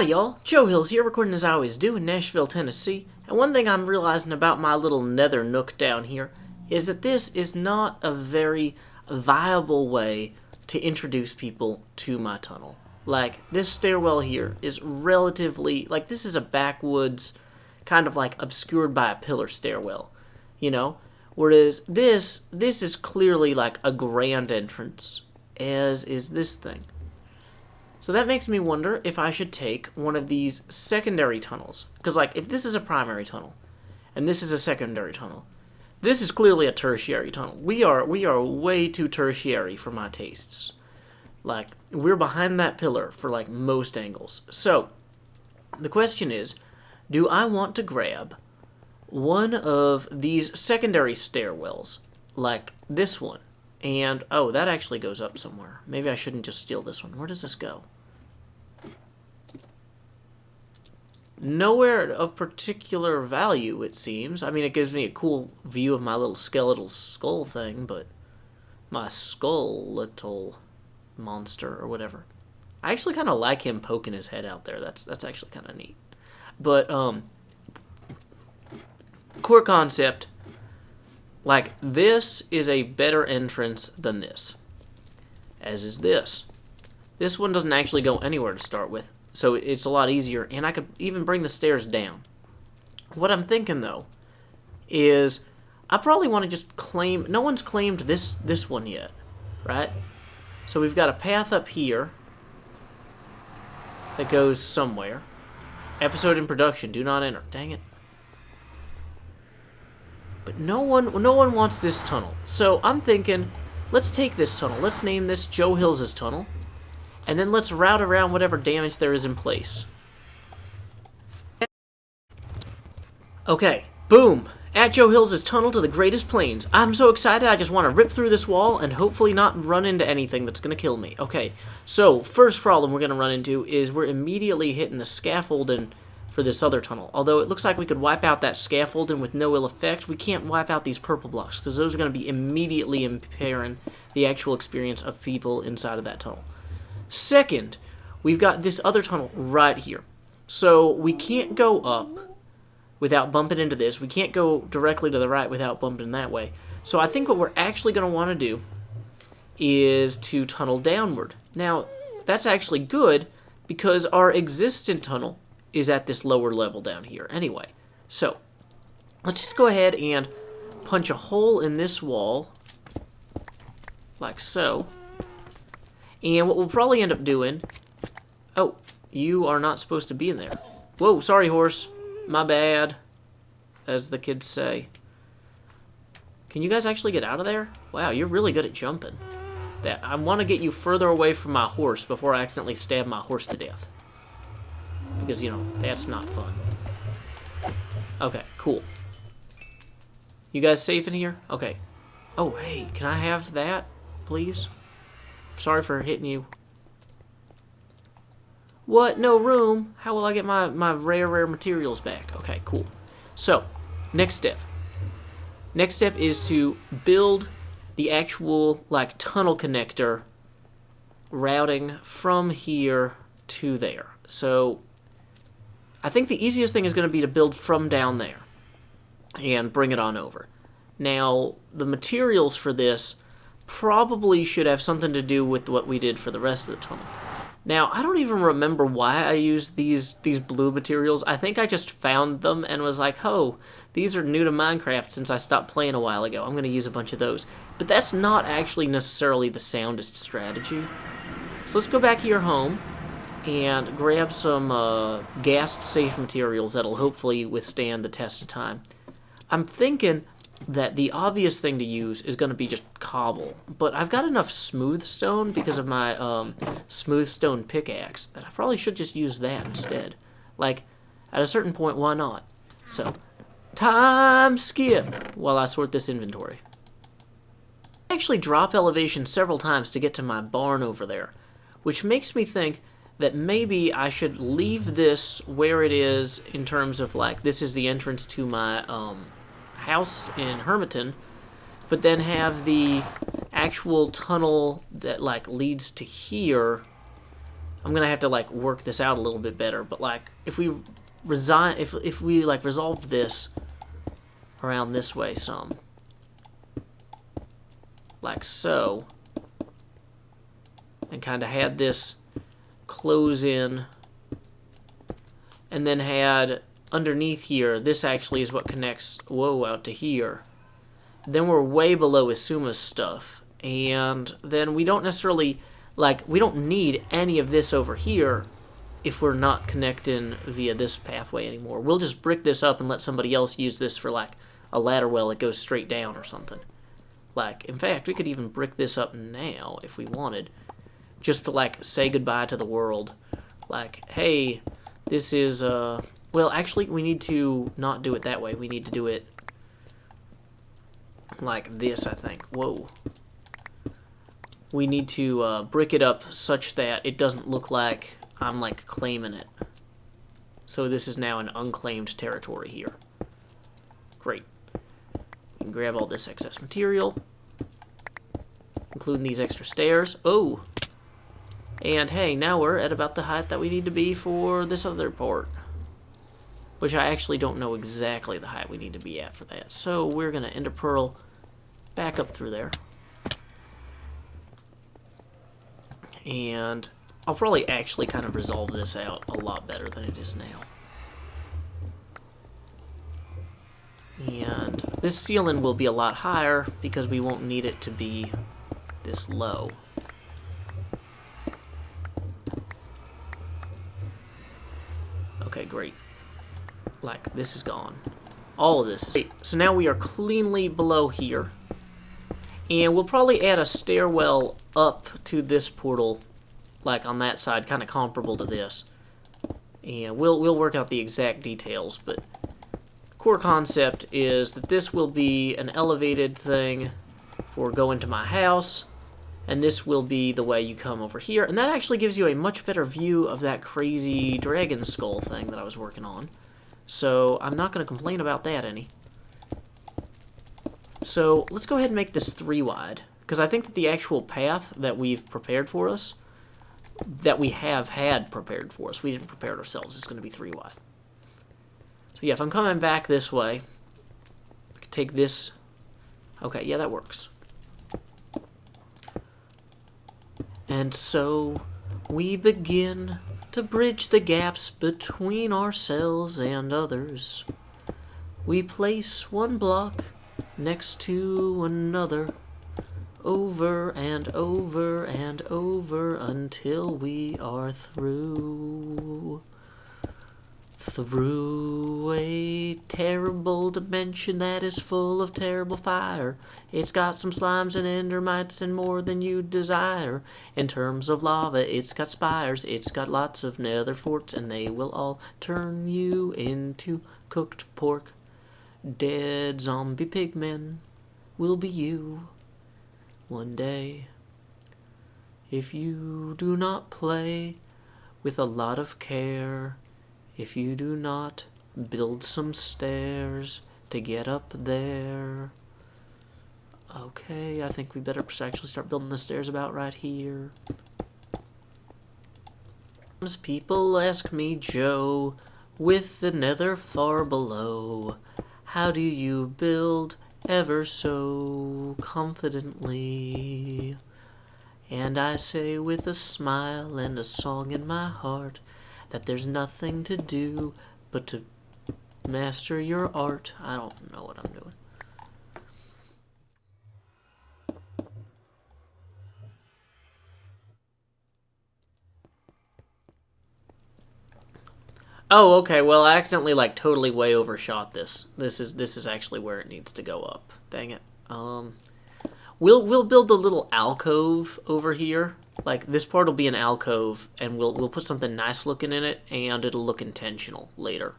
Howdy y'all, Joe Hills here, recording as I always do in Nashville, Tennessee. And one thing I'm realizing about my little nether nook down here is that this is not a very viable way to introduce people to my tunnel. Like, this stairwell here is relatively, like, this is a backwoods, kind of like obscured by a pillar stairwell, you know? Whereas this is clearly like a grand entrance, as is this thing. So that makes me wonder if I should take one of these secondary tunnels. Because, like, if this is a primary tunnel, and this is a secondary tunnel, this is clearly a tertiary tunnel. We are way too tertiary for my tastes. Like, we're behind that pillar for, like, most angles. So, the question is, do I want to grab one of these secondary stairwells, like this one? And, oh, that actually goes up somewhere. Maybe I shouldn't just steal this one. Where does this go? Nowhere of particular value, it seems. I mean, it gives me a cool view of my little skeletal skull thing, but my skeletal monster or whatever. I actually kind of like him poking his head out there. That's actually kind of neat. But, core concept, like, this is a better entrance than this, as is this. This one doesn't actually go anywhere to start with, so it's a lot easier, and I could even bring the stairs down. What I'm thinking, though, is I probably want to just claim... No one's claimed this one yet, right? So we've got a path up here that goes somewhere. Episode in production, do not enter. Dang it. But no one wants this tunnel. So I'm thinking, let's take this tunnel. Let's name this Joe Hills' tunnel. And then let's route around whatever damage there is in place. Okay, boom. At Joe Hills' tunnel to the greatest plains. I'm so excited I just want to rip through this wall and hopefully not run into anything that's going to kill me. Okay, so first problem we're going to run into is we're immediately hitting the scaffolding for this other tunnel. Although it looks like we could wipe out that scaffolding with no ill effect, we can't wipe out these purple blocks because those are going to be immediately impairing the actual experience of people inside of that tunnel. Second, we've got this other tunnel right here. So we can't go up without bumping into this. We can't go directly to the right without bumping that way. So I think what we're actually going to want to do is to tunnel downward. Now, that's actually good because our existing tunnel is at this lower level down here anyway. So, let's just go ahead and punch a hole in this wall, like so. And what we'll probably end up doing... Oh, you are not supposed to be in there. Whoa, sorry, horse. My bad, as the kids say. Can you guys actually get out of there? Wow, you're really good at jumping. I want to get you further away from my horse before I accidentally stab my horse to death. Because, you know, that's not fun. Okay, cool. You guys safe in here? Okay. Oh, hey, can I have that, please? Sorry for hitting you. What? No room? How will I get my rare materials back? Okay, cool. So, next step. Next step is to build the actual, like, tunnel connector routing from here to there. So, I think the easiest thing is going to be to build from down there and bring it on over. Now, the materials for this probably should have something to do with what we did for the rest of the tunnel. Now, I don't even remember why I used these blue materials. I think I just found them and was like, oh, these are new to Minecraft since I stopped playing a while ago. I'm going to use a bunch of those. But that's not actually necessarily the soundest strategy. So let's go back here home and grab some ghast-safe materials that'll hopefully withstand the test of time. I'm thinking that the obvious thing to use is going to be just cobble, but I've got enough smooth stone because of my smooth stone pickaxe that I probably should just use that instead. Like, at a certain point, why not? So, time skip while I sort this inventory. I actually drop elevation several times to get to my barn over there, which makes me think that maybe I should leave this where it is in terms of, like, this is the entrance to my house in Hermiton, but then have the actual tunnel that, like, leads to here I'm gonna have to like work this out a little bit better. But like if we resolve this around this way some, like so, and kind of had this close in, and then had underneath here, this actually is what connects out to here. Then we're way below Isuma's stuff, and then we don't necessarily, like, we don't need any of this over here if we're not connecting via this pathway anymore. We'll just brick this up and let somebody else use this for, like, a ladder well that goes straight down or something. Like, in fact, we could even brick this up now if we wanted, just to, like, say goodbye to the world. Like, hey, this is, well, actually, we need to not do it that way. We need to do it like this, I think. Whoa. We need to brick it up such that it doesn't look like I'm, like, claiming it. So this is now an unclaimed territory here. Great. We can grab all this excess material, including these extra stairs. Oh! And hey, now we're at about the height that we need to be for this other part. Which I actually don't know exactly the height we need to be at for that. So we're going to ender pearl back up through there. And I'll probably actually kind of resolve this out a lot better than it is now. And this ceiling will be a lot higher because we won't need it to be this low. Okay, great. Like, this is gone. All of this is great. So now we are cleanly below here. And we'll probably add a stairwell up to this portal, like on that side, kind of comparable to this. And we'll work out the exact details, but core concept is that this will be an elevated thing for going to my house, and this will be the way you come over here. And that actually gives you a much better view of that crazy dragon skull thing that I was working on. So I'm not going to complain about that any. So let's go ahead and make this 3 wide, because I think that the actual path that we've prepared for us, that we have had prepared for us, we didn't prepare it ourselves, is going to be 3 wide. So yeah, if I'm coming back this way, I can take this. Okay, yeah, that works. And so we begin to bridge the gaps between ourselves and others. We place one block next to another, over and over and over until we are through. Through a terrible dimension that is full of terrible fire. It's got some slimes and endermites and more than you'd desire. In terms of lava, it's got spires, it's got lots of nether forts, and they will all turn you into cooked pork. Dead zombie pigmen will be you one day. If you do not play with a lot of care, if you do not build some stairs to get up there. Okay, I think we better actually start building the stairs about right here. People ask me, Joe, with the nether far below, how do you build ever so confidently? And I say with a smile and a song in my heart that there's nothing to do but to master your art. I don't know what I'm doing. Oh, okay. Well, I accidentally like totally way overshot this. This is actually where it needs to go up. Dang it. We'll build a little alcove over here. Like, this part will be an alcove, and we'll put something nice looking in it, and it'll look intentional later.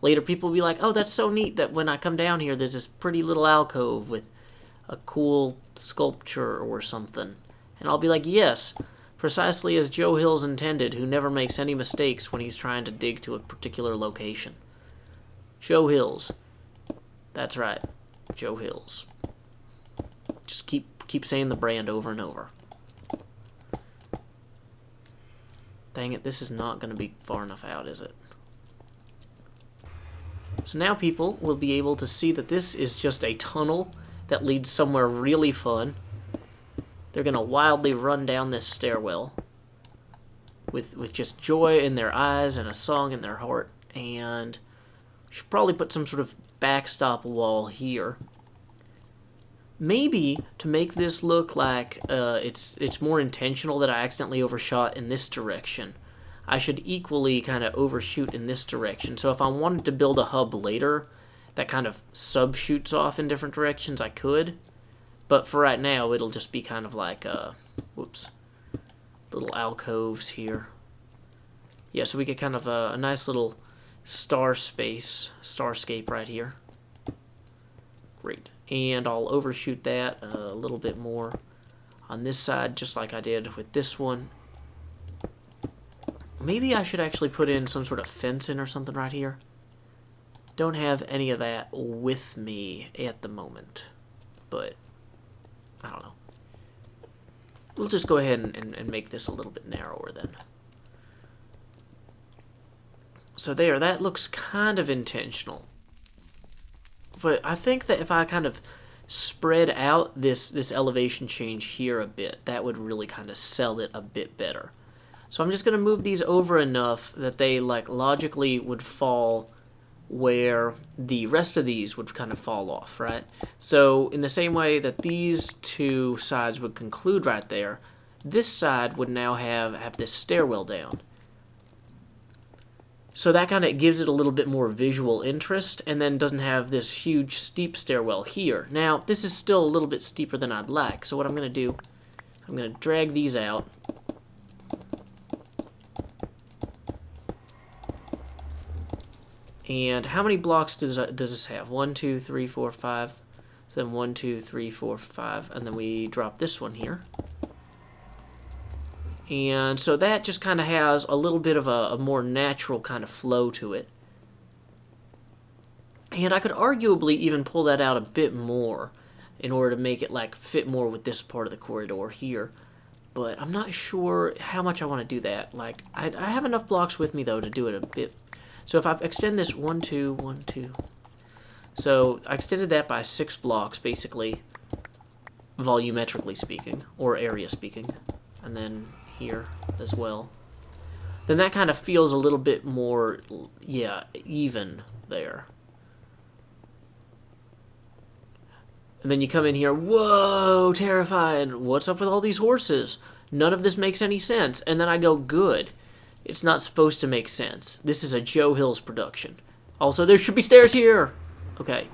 Later, people will be like, oh, that's so neat that when I come down here, there's this pretty little alcove with a cool sculpture or something. And I'll be like, yes, precisely as Joe Hills intended, who never makes any mistakes when he's trying to dig to a particular location. Joe Hills. That's right. Joe Hills. Just keep saying the brand over and over. Dang it, this is not going to be far enough out, is it? So now people will be able to see that this is just a tunnel that leads somewhere really fun. They're going to wildly run down this stairwell with just joy in their eyes and a song in their heart. And we should probably put some sort of backstop wall here. Maybe to make this look like it's more intentional that I accidentally overshot in this direction, I should equally kind of overshoot in this direction. So if I wanted to build a hub later that kind of sub-shoots off in different directions, I could. But for right now, it'll just be kind of like, whoops, little alcoves here. Yeah, so we get kind of a nice little starscape right here. Great. And I'll overshoot that a little bit more on this side, just like I did with this one. Maybe I should actually put in some sort of fencing or something right here. Don't have any of that with me at the moment, but I don't know. We'll just go ahead and make this a little bit narrower then. So there, that looks kind of intentional. But I think that if I kind of spread out this elevation change here a bit, that would really kind of sell it a bit better. So I'm just going to move these over enough that they like logically would fall where the rest of these would kind of fall off, right? So in the same way that these two sides would conclude right there, this side would now have this stairwell down. So that kind of gives it a little bit more visual interest, and then doesn't have this huge steep stairwell here. Now, this is still a little bit steeper than I'd like, so what I'm going to do, I'm going to drag these out. And how many blocks does this have? 1, 2, 3, 4, 5. So then 1, 2, 3, 4, 5. And then we drop this one here. And so that just kind of has a little bit of a more natural kind of flow to it. And I could arguably even pull that out a bit more in order to make it like fit more with this part of the corridor here. But I'm not sure how much I want to do that. Like, I have enough blocks with me, though, to do it a bit. So if I extend this 1, 2, 1, 2. So I extended that by 6 blocks, basically, volumetrically speaking, or area speaking. And then here as well. Then that kind of feels a little bit more, yeah, even there. And then you come in here, whoa, terrifying. What's up with all these horses? None of this makes any sense. And then I go, good. It's not supposed to make sense. This is a Joe Hills production. Also, there should be stairs here. Okay.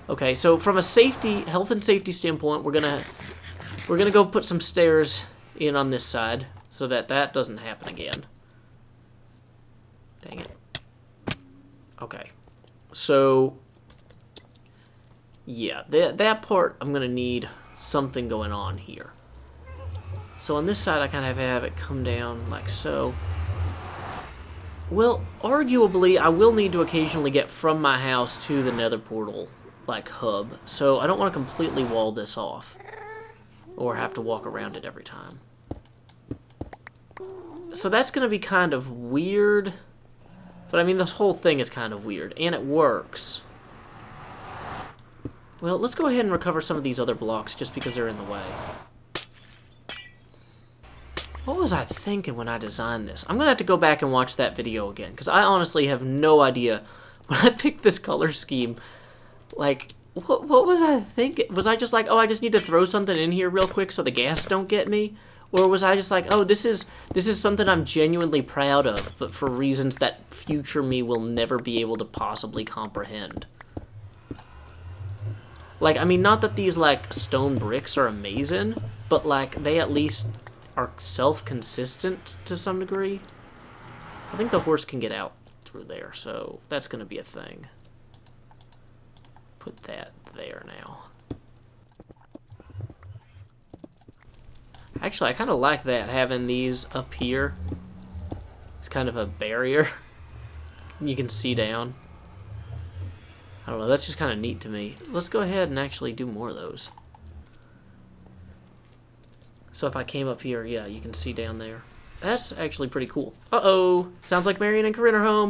Okay, so from a health and safety standpoint, we're gonna go put some stairs in on this side so that that doesn't happen again. Dang it. Okay. So yeah, that part I'm gonna need something going on here. So on this side, I kind of have it come down like so. Well, arguably, I will need to occasionally get from my house to the nether portal, like, hub. So I don't want to completely wall this off, or have to walk around it every time. So that's going to be kind of weird. But, I mean, this whole thing is kind of weird, and it works. Well, let's go ahead and recover some of these other blocks, just because they're in the way. What was I thinking when I designed this? I'm going to have to go back and watch that video again, because I honestly have no idea. When I picked this color scheme, like, what was I thinking? Was I just like, oh, I just need to throw something in here real quick so the gas don't get me? Or was I just like, oh, this is something I'm genuinely proud of, but for reasons that future me will never be able to possibly comprehend? Like, I mean, not that these, like, stone bricks are amazing, but, like, they at least are self-consistent to some degree. I think the horse can get out through there, so that's going to be a thing. Put that there now. Actually, I kind of like that, having these up here. It's kind of a barrier. You can see down. I don't know, that's just kind of neat to me. Let's go ahead and actually do more of those. So if I came up here, yeah, you can see down there. That's actually pretty cool. Uh-oh. Sounds like Marion and Corinne are home.